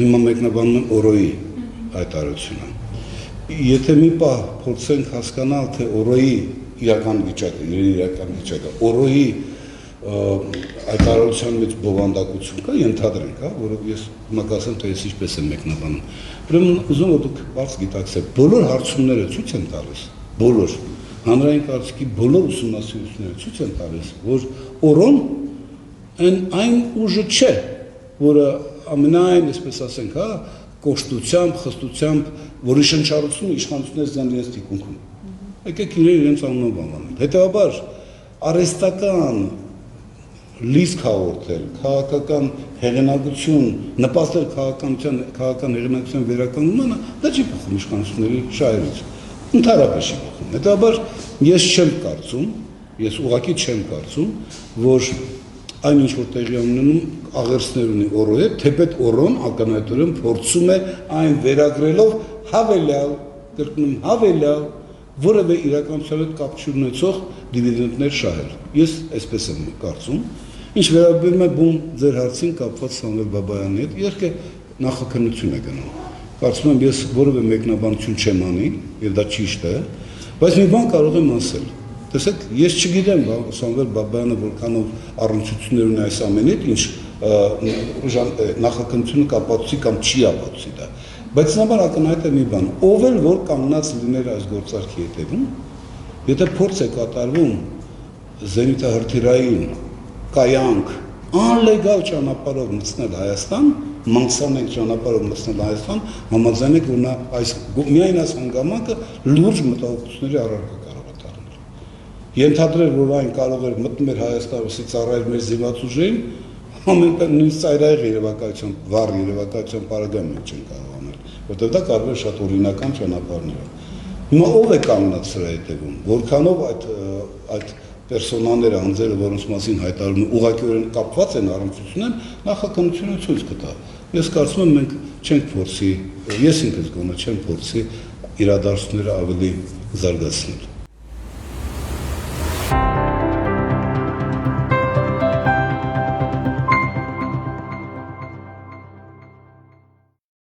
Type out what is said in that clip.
հիմա մեկնաբանում եմ օրոյի հայտարարությունը։ Եթե մի պահ փորձենք հասկանալ, թե օրոյի իրական վիճակը, օրոյի հայտարարության մեջ բովանդակություն կա, ենթադրենք, որով ես հիմա կասեմ, թե ես ինչպես եմ մեկնաբանում։ Ուրեմն ուզում եմ, որ դուք բարձ գիտակցեք, բոլոր հարցումները ցույց են տալիս, բոլոր հանրային կարծիքի բոլոր ուսումնասիրությունները ցույց են տալիս, որ օրոն այն ուժը չէ, որը ամենայն, այսպես ասենք, կոշտությամբ, խստությամբ, որի շնչառությունը իշխանությունները զգան իրենց թիկունքում։ Եկեք իրենց անունով անվանել։ Հետևաբար արհեստական լիցք հաղորդել, քաղաքական հեղինակություն, նպաստել քաղաքական հեղինակության վերականգնմանը, դա չի փոխում իշխանությունների շահերից, ընդհանրապես չի փոխում։ Հետևաբար ես չեմ կարծում, ես ուղղակի չեմ կարծում, որ այն ինչ որ տեղի ունենում աղերսներ ունի օրոյի հետ, թեպետ օրոն ակնհայտորեն փորձում է այն վերագրելով հավելյալ որևէ իրականության հետ կապ չունեցող դիվիդենդներ շահել։ Ես այսպես եմ կարծում։ Ինչ վերաբերում է բուն ձեր հարցին կապված Սամվել Բաբայանի հետ, իհարկե նախաքննություն է գնում։ Կարծում եմ ես որևէ մեկնաբանություն չեմ անի, եւ դա ճիշտ է, բայց մի բան կարող եմ ասել։ Տեսեք, ես չգիտեմ Սամվել Բաբայանը որքանով առնչություններ ունի այս ամենից, ինչ նախաքննությունը կապացուցի կամ չի ապացուցի դա։ Բայց նամար ակնհայտ է մի բան, ով էլ որ կանգնած լիներ այս գործարքի հետևում, եթե փորձ է կատարվում զենիթահրթիռային կայանք անլեգալ ճանապարհով մտցնել Հայաստան, մանսանենք ճանապարհով մտցնել Հայաստան, համաձայնեք, որ նա միայն այս հանգամանքը լուրջ մտահոգությունների առարկա կարող է դառնալ։ Ենթադրել, որ այն կարող էր մտնել Հայաստան, ծառայել մեր զինված ուժերին, ամենքան նույնիսկ ծայրահեղ երևակայության, վառ երևակայության պարագայում մենք չենք կարող անել, որտեղ դա կարող է շատ օրինական ճանապարհներով։ Հիմա ով է կանգնած սրա հետևում, որքանով այդ պերսոնաները, անձերը, որոնց մասին հայտարարում ուղղակիորեն կապված են առնչություններ, նախաքննությունը ցույց կտա։ Ես կարծում եմ մենք չենք փորձի, ես ինքս գոնե չեմ փորձի իրադարձությունները ավելի զարգացնել։